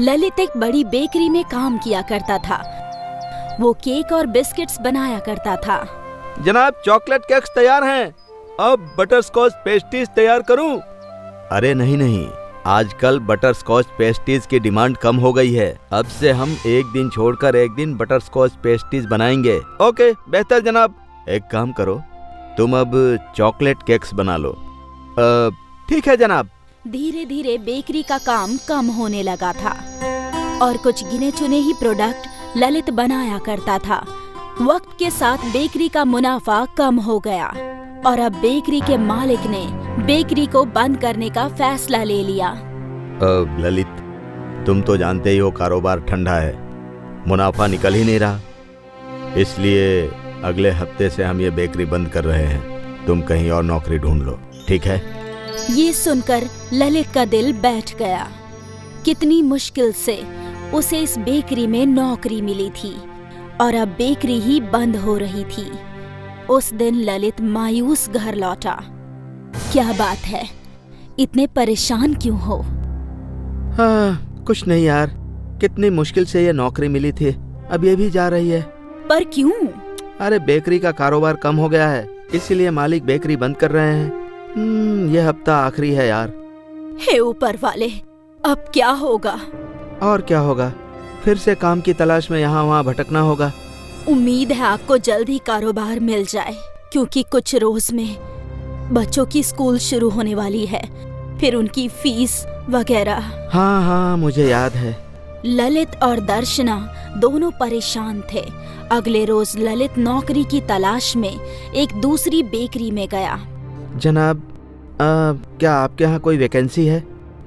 ललित एक बड़ी बेकरी में काम किया करता था। वो केक और बिस्किट्स बनाया करता था। जनाब, चॉकलेट केक्स तैयार हैं। अब बटरस्कॉच पेस्ट्रीज तैयार करूं? अरे नहीं, आजकल बटरस्कॉच पेस्ट्रीज की डिमांड कम हो गई है। अब से हम एक दिन छोड़कर एक दिन बटरस्कॉच पेस्ट्रीज बनाएंगे। ओके, बेहतर जनाब। एक काम करो, तुम अब चॉकलेट केक्स बना लो। ठीक है जनाब। धीरे धीरे बेकरी का काम कम होने लगा था और कुछ गिने चुने ही प्रोडक्ट ललित बनाया करता था। वक्त के साथ बेकरी का मुनाफा कम हो गया और अब बेकरी के मालिक ने बेकरी को बंद करने का फैसला ले लिया। ललित, तुम तो जानते ही हो कारोबार ठंडा है, मुनाफा निकल ही नहीं रहा। इसलिए अगले हफ्ते से हम ये बेकरी बंद कर रहे हैं। तुम कहीं और नौकरी ढूंढ लो, ठीक है? ये सुनकर ललित का दिल बैठ गया। कितनी मुश्किल से उसे इस बेकरी में नौकरी मिली थी और अब बेकरी ही बंद हो रही थी। उस दिन ललित मायूस घर लौटा। क्या बात है, इतने परेशान क्यों हो? हाँ, कुछ नहीं यार, कितनी मुश्किल से ये नौकरी मिली थी, अब ये भी जा रही है। पर क्यों? अरे बेकरी का कारोबार कम हो गया है, इसीलिए मालिक बेकरी बंद कर रहे हैं। ये हफ्ता आखिरी है यार। हे ऊपर वाले, अब क्या होगा? और क्या होगा, फिर से काम की तलाश में यहाँ वहाँ भटकना होगा। उम्मीद है आपको जल्दी कारोबार मिल जाए, क्योंकि कुछ रोज में बच्चों की स्कूल शुरू होने वाली है, फिर उनकी फीस वगैरह। हाँ, मुझे याद है। ललित और दर्शना दोनों परेशान थे। अगले रोज ललित नौकरी की तलाश में एक दूसरी बेकरी में गया। जनाब, क्या आपके यहाँ कोई वैकेंसी है?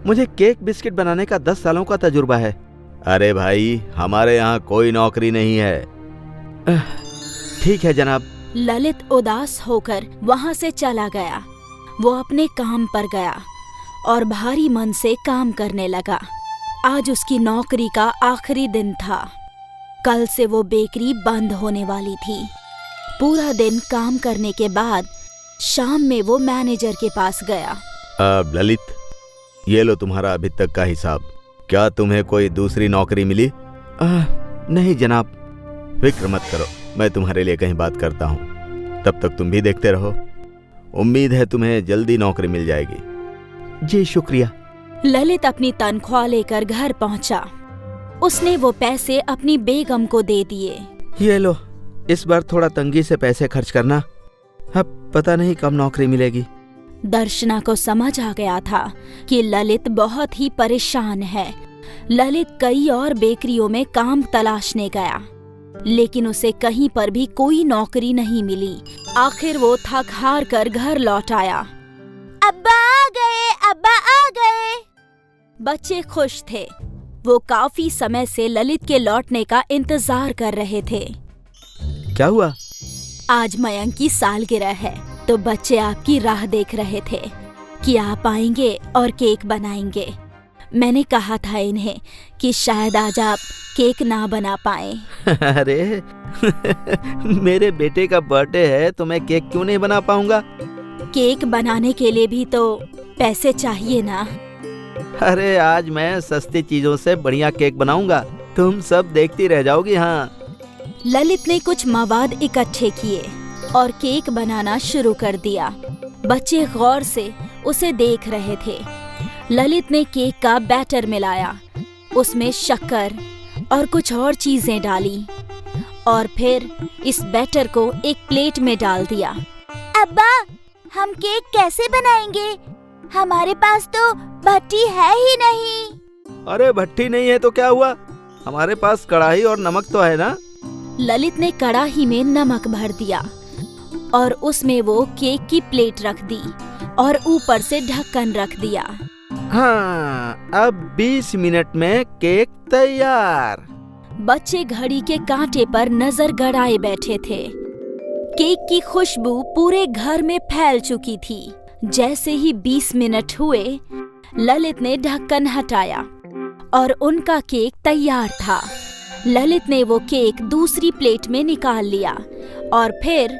मुझे केक बिस्किट बनाने का 10 सालों का तजुर्बा है। अरे भाई, हमारे यहाँ कोई नौकरी नहीं है। ठीक है जनाब। ललित उदास होकर वहाँ से चला गया। वो अपने काम पर गया और भारी मन से काम करने लगा। आज उसकी नौकरी का आखिरी दिन था। कल से वो बेकरी बंद होने वाली थी। पूरा दिन काम करने के बाद शाम में वो मैनेजर के पास गया। ललित, ये लो तुम्हारा अभी तक का हिसाब। क्या तुम्हें कोई दूसरी नौकरी मिली? नहीं जनाब। फिक्र मत करो, मैं तुम्हारे लिए कहीं बात करता हूँ। तब तक तुम भी देखते रहो। उम्मीद है तुम्हें जल्दी नौकरी मिल जाएगी। जी शुक्रिया। ललित अपनी तनख्वाह लेकर घर पहुंचा। उसने वो पैसे अपनी बेगम को दे दिए। ये लो, इस बार थोड़ा तंगी से पैसे खर्च करना, अब पता नहीं कब नौकरी मिलेगी। दर्शना को समझ आ गया था कि ललित बहुत ही परेशान है। ललित कई और बेकरियों में काम तलाशने गया, लेकिन उसे कहीं पर भी कोई नौकरी नहीं मिली। आखिर वो थक हार कर घर लौट आया। अब्बा आ गए, अब्बा आ गए। बच्चे खुश थे। वो काफी समय से ललित के लौटने का इंतजार कर रहे थे। क्या हुआ? आज मयंक की सालगिरह है, तो बच्चे आपकी राह देख रहे थे कि आप आएंगे और केक बनाएंगे। मैंने कहा था इन्हें कि शायद आज आप केक ना बना पाए। अरे मेरे बेटे का बर्थडे है, तो मैं केक क्यों नहीं बना पाऊंगा? केक बनाने के लिए भी तो पैसे चाहिए ना। अरे आज मैं सस्ती चीजों से बढ़िया केक बनाऊंगा, तुम सब देखती रह जाओगी। हाँ। ललित ने कुछ मवाद इकट्ठे किए और केक बनाना शुरू कर दिया। बच्चे गौर से उसे देख रहे थे। ललित ने केक का बैटर मिलाया, उसमें शक्कर और कुछ और चीजें डाली और फिर इस बैटर को एक प्लेट में डाल दिया। अब्बा, हम केक कैसे बनाएंगे? हमारे पास तो भट्टी है ही नहीं। अरे भट्टी नहीं है तो क्या हुआ, हमारे पास कढ़ाई और नमक तो है ना। ललित ने कढ़ाई में नमक भर दिया और उसमें वो केक की प्लेट रख दी और ऊपर से ढक्कन रख दिया। हाँ, अब 20 मिनट में केक तैयार। बच्चे घड़ी के कांटे पर नजर गड़ाए बैठे थे। केक की खुशबू पूरे घर में फैल चुकी थी। जैसे ही 20 मिनट हुए, ललित ने ढक्कन हटाया और उनका केक तैयार था। ललित ने वो केक दूसरी प्लेट में निकाल लिया और फिर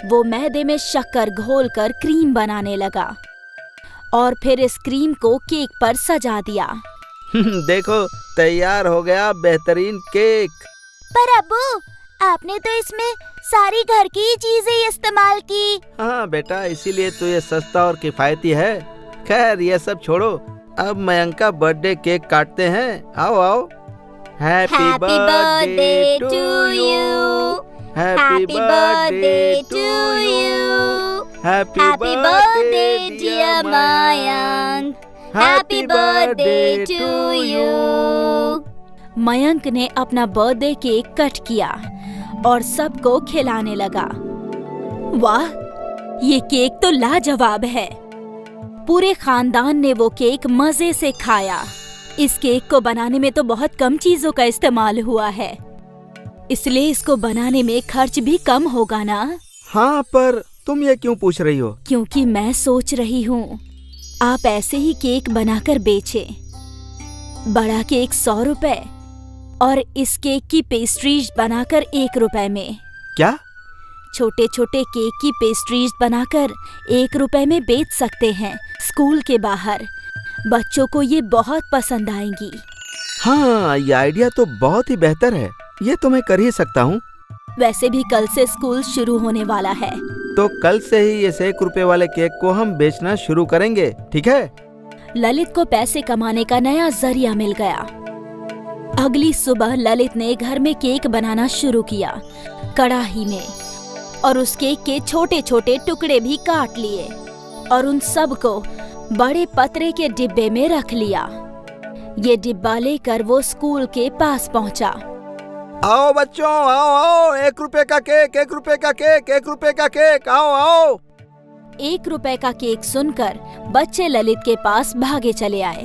वो मैदे में शक्कर घोलकर क्रीम बनाने लगा और फिर इस क्रीम को केक पर सजा दिया। देखो, तैयार हो गया बेहतरीन केक। पर अब्बू, आपने तो इसमें सारी घर की चीजें इस्तेमाल की। हाँ बेटा, इसीलिए तो ये सस्ता और किफायती है। खैर ये सब छोड़ो, अब मयंक का बर्थडे केक काटते हैं। आओ आओ। Happy birthday to you, happy birthday to you, happy birthday dear Mayank, happy birthday to you. Mayank ने अपना बर्थडे केक कट किया और सबको खिलाने लगा। वाह, ये केक तो लाजवाब है। पूरे खानदान ने वो केक मजे से खाया। इस केक को बनाने में तो बहुत कम चीजों का इस्तेमाल हुआ है, इसलिए इसको बनाने में खर्च भी कम होगा ना? हाँ, पर तुम ये क्यों पूछ रही हो? क्योंकि मैं सोच रही हूँ आप ऐसे ही केक बनाकर बेचें। बड़ा केक 100 रुपए और इस केक की पेस्ट्रीज बनाकर 1 रुपए में। क्या? छोटे छोटे केक की पेस्ट्रीज बनाकर 1 रुपए में बेच सकते हैं स्कूल के बाहर। बच्चों को ये बहुत पसंद आएंगी। हाँ, ये आइडिया तो बहुत ही बेहतर है। ये तो मैं कर ही सकता हूँ। वैसे भी कल से स्कूल शुरू होने वाला है, तो कल से ही इस 1 रुपए वाले केक को हम बेचना शुरू करेंगे, ठीक है? ललित को पैसे कमाने का नया जरिया मिल गया। अगली सुबह ललित ने घर में केक बनाना शुरू किया, कढ़ाई में, और उस केक के छोटे छोटे टुकड़े भी काट लिए और उन सब को बड़े पतरे के डिब्बे में रख लिया। ये डिब्बा लेकर वो स्कूल के पास पहुंचा। आओ बच्चों, आओ आओ, 1 रुपए का केक, 1 रुपए का केक, 1 रुपए का केक, आओ आओ। 1 रुपए का केक सुनकर बच्चे ललित के पास भागे चले आए।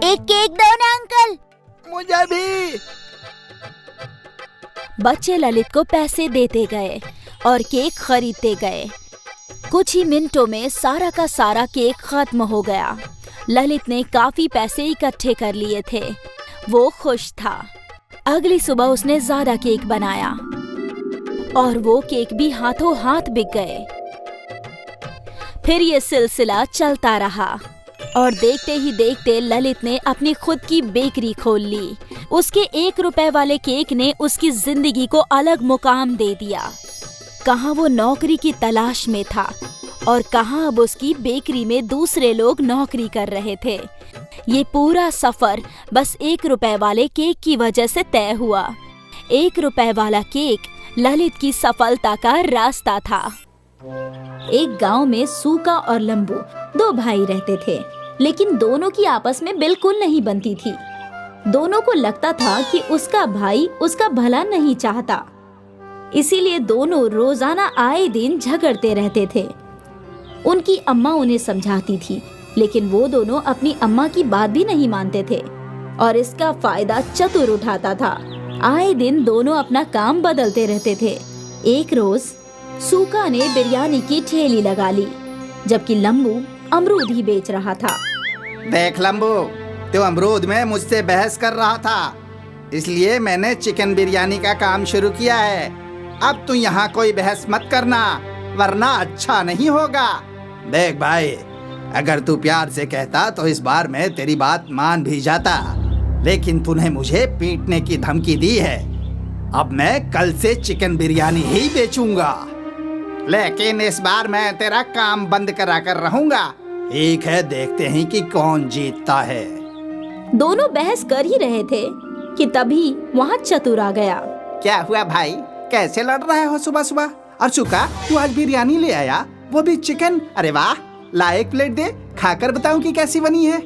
एक केक दो ना अंकल। मुझे भी। बच्चे ललित को पैसे देते गए और केक खरीदते गए। कुछ ही मिनटों में सारा का सारा केक खत्म हो गया। ललित ने काफी पैसे इकट्ठे कर लिए थे। वो खुश था। अगली सुबह उसने ज्यादा केक बनाया और वो केक भी हाथों हाथ बिक गए। फिर ये सिलसिला चलता रहा और देखते ही देखते ललित ने अपनी खुद की बेकरी खोल ली। उसके 1 रुपए वाले केक ने उसकी जिंदगी को अलग मुकाम दे दिया। कहाँ वो नौकरी की तलाश में था और कहाँ अब उसकी बेकरी में दूसरे लोग नौकरी कर रहे थे। ये पूरा सफर बस 1 रुपए वाले केक की वजह से तय हुआ। 1 रुपए वाला केक ललित की सफलता का रास्ता था। एक गांव में सूका और लंबू 2 भाई रहते थे, लेकिन दोनों की आपस में बिल्कुल नहीं बनती थी। दोनों को लगता था कि उसका भाई उसका भला नहीं चाहता, इसीलिए दोनों रोजाना आए दिन झगड़ते रहते थे। उनकी अम्मा उन्हें समझाती थी, लेकिन वो दोनों अपनी अम्मा की बात भी नहीं मानते थे और इसका फायदा चतुर उठाता था। आए दिन दोनों अपना काम बदलते रहते थे। एक रोज सूका ने बिरयानी की ठेली लगा ली, जबकि लंबू अमरूद ही बेच रहा था। देख लंबू, तू अमरूद में मुझसे बहस कर रहा था, इसलिए मैंने चिकन बिरयानी का काम शुरू किया है। अब तू यहाँ कोई बहस मत करना, वरना अच्छा नहीं होगा। देख भाई, अगर तू प्यार से कहता तो इस बार मैं तेरी बात मान भी जाता, लेकिन तूने मुझे पीटने की धमकी दी है। अब मैं कल से चिकन बिरयानी ही बेचूंगा, लेकिन इस बार मैं तेरा काम बंद करा कर रहूंगा। ठीक है, देखते हैं कि कौन जीतता है। दोनों बहस कर ही रहे थे कि तभी वहाँ चतुर आ गया। क्या हुआ भाई, कैसे लड़ रहे हो सुबह सुबह? और चुका, तू आज बिरयानी ले आया, वो भी चिकन। अरे वाह, ला 1 प्लेट दे, खाकर बताऊं कि कैसी बनी है।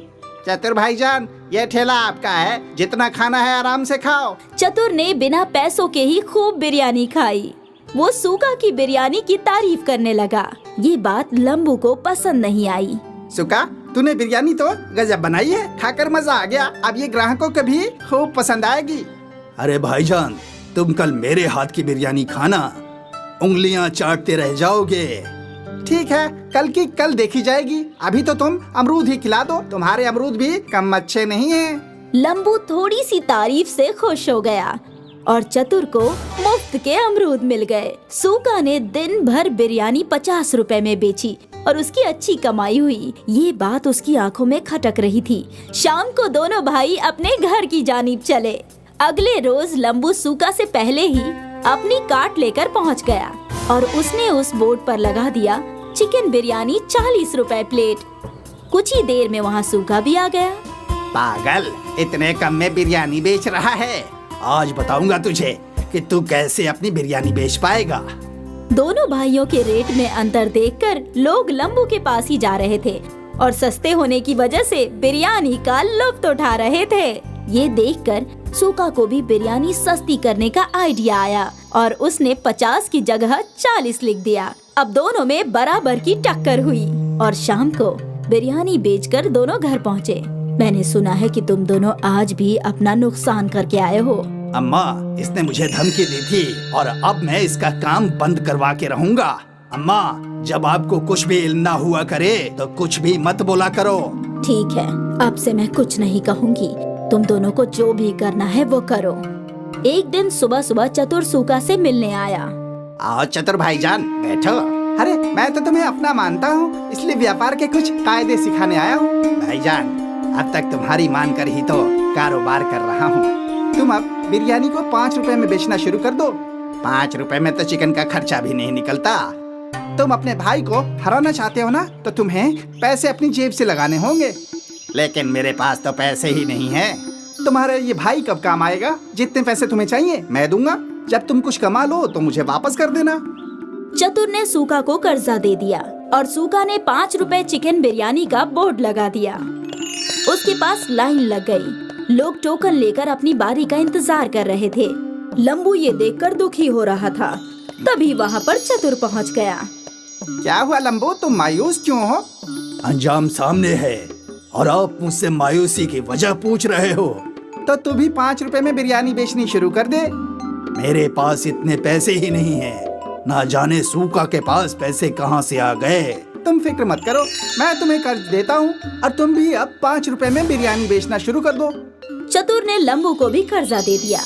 चतुर भाईजान, ये ठेला आपका है, जितना खाना है आराम से खाओ। चतुर ने बिना पैसों के ही खूब बिरयानी खाई। वो सूका की बिरयानी की तारीफ करने लगा। ये बात लंबू को पसंद नहीं आई। सुका, तूने बिरयानी तो गजब बनाई है, खाकर मजा आ गया। अब ये ग्राहकों को भी खूब पसंद आएगी। अरे भाईजान, तुम कल मेरे हाथ की बिरयानी खाना, उंगलियां चाटते रह जाओगे। ठीक है, कल की कल देखी जाएगी। अभी तो तुम अमरूद ही खिला दो, तुम्हारे अमरूद भी कम अच्छे नहीं हैं। लंबू थोड़ी सी तारीफ से खुश हो गया और चतुर को मुफ्त के अमरूद मिल गए। सूका ने दिन भर बिरयानी 50 रुपए में बेची और उसकी अच्छी कमाई हुई। ये बात उसकी आंखों में खटक रही थी। शाम को दोनों भाई अपने घर की जानिब चले। अगले रोज लंबू सूका से पहले ही अपनी कार्ट लेकर पहुंच गया और उसने उस बोर्ड पर लगा दिया चिकन बिरयानी 40 रुपए प्लेट। कुछ ही देर में वहाँ सूखा भी आ गया। पागल, इतने कम में बिरयानी बेच रहा है। आज बताऊंगा तुझे कि तू कैसे अपनी बिरयानी बेच पाएगा। दोनों भाइयों के रेट में अंतर देखकर लोग लंबू के पास ही जा रहे थे और सस्ते होने की वजह से बिरयानी का लुत्फ उठा रहे थे। ये देखकर सूका को भी बिरयानी सस्ती करने का आइडिया आया और उसने 50 की जगह 40 लिख दिया। अब दोनों में बराबर की टक्कर हुई और शाम को बिरयानी बेचकर दोनों घर पहुँचे। मैंने सुना है कि तुम दोनों आज भी अपना नुकसान करके आए हो। अम्मा, इसने मुझे धमकी दी थी और अब मैं इसका काम बंद करवा के रहूंगा। अम्मा, जब आपको कुछ भी इल्म ना हुआ करे तो कुछ भी मत बोला करो। ठीक है, अब से मैं कुछ नहीं कहूँगी। तुम दोनों को जो भी करना है वो करो। एक दिन सुबह सुबह चतुर सूका से मिलने आया। आओ चतुर भाईजान, बैठो। अरे मैं तो तुम्हें अपना मानता हूँ, इसलिए व्यापार के कुछ कायदे सिखाने आया हूँ। भाईजान, अब तक तुम्हारी मानकर ही तो कारोबार कर रहा हूँ। तुम अब बिरयानी को 5 रुपए में बेचना शुरू कर दो। 5 रुपए में तो चिकन का खर्चा भी नहीं निकलता। तुम अपने भाई को हराना चाहते हो ना, तो तुम्हें पैसे अपनी जेब से लगाने होंगे। लेकिन मेरे पास तो पैसे ही नहीं है। तुम्हारा ये भाई कब काम आएगा? जितने पैसे तुम्हें चाहिए मैं दूंगा। जब तुम कुछ कमा लो तो मुझे वापस कर देना। चतुर ने सूका को कर्जा दे दिया और सूका ने 5 रुपए चिकन बिरयानी का बोर्ड लगा दिया। उसके पास लाइन लग गई। लोग टोकन लेकर अपनी बारी का इंतजार कर रहे थे। लंबू ये देखकर दुखी हो रहा था। तभी वहाँ पर चतुर पहुँच गया। क्या हुआ लंबू, तुम मायूस क्यों हो? अंजाम सामने है और आप मुझसे मायूसी की वजह पूछ रहे हो। तो तू भी 5 रुपए में बिरयानी बेचनी शुरू कर दे। मेरे पास इतने पैसे ही नहीं है। ना जाने सूका के पास पैसे कहाँ से आ गए। तुम फिक्र मत करो, मैं तुम्हें कर्ज देता हूँ और तुम भी अब 5 रुपए में बिरयानी बेचना शुरू कर दो। चतुर ने लंबू को भी कर्जा दे दिया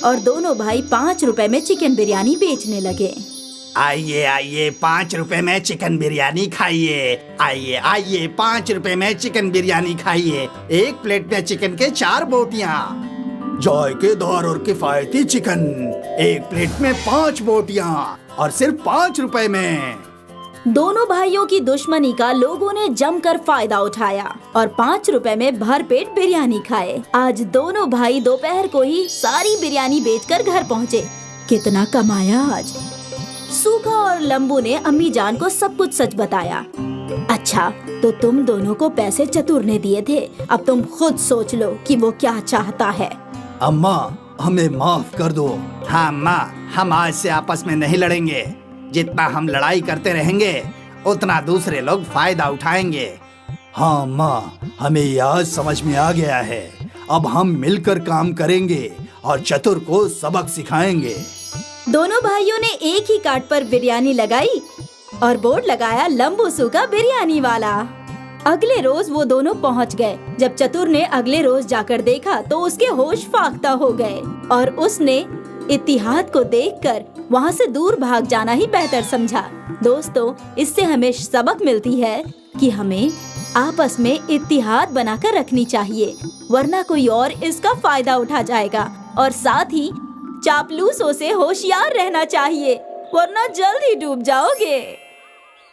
और दोनों भाई 5 रुपए में चिकन बिरयानी बेचने लगे। आइए आइए, 5 रुपए में चिकन बिरयानी खाइए। आइए आइए, 5 रुपए में चिकन बिरयानी खाइए। एक प्लेट में चिकन के 4 बोटियाँ, जायकेदार और किफायती चिकन। एक प्लेट में 5 बोटियाँ और सिर्फ 5 रुपए में। दोनों भाइयों की दुश्मनी का लोगों ने जमकर फायदा उठाया और 5 रुपए में भरपेट बिरयानी खाए। आज दोनों भाई दोपहर को ही सारी बिरयानी बेचकर घर पहुँचे। कितना कमाया आज। सूखा और लंबू ने अम्मी जान को सब कुछ सच बताया। अच्छा, तो तुम दोनों को पैसे चतुर ने दिए थे। अब तुम खुद सोच लो कि वो क्या चाहता है। अम्मा, हमें माफ कर दो। हाँ अम्मा, हम आज से आपस में नहीं लड़ेंगे। जितना हम लड़ाई करते रहेंगे उतना दूसरे लोग फायदा उठाएंगे। हाँ अम्मा, हमें ये आज समझ में आ गया है। अब हम मिलकर काम करेंगे और चतुर को सबक सिखाएंगे। दोनों भाइयों ने एक ही कार्ट पर बिरयानी लगाई और बोर्ड लगाया लंबू सूका बिरयानी वाला। अगले रोज वो दोनों पहुंच गए। जब चतुर ने अगले रोज जाकर देखा तो उसके होश फाख्ता हो गए और उसने इत्तिहाद को देखकर वहाँ से दूर भाग जाना ही बेहतर समझा। दोस्तों, इससे हमें सबक मिलती है कि हमें आपस में इत्तिहाद बनाकर रखनी चाहिए, वरना कोई और इसका फायदा उठा जाएगा। और साथ ही चापलूसों से होशियार रहना चाहिए, वरना जल्द ही डूब जाओगे।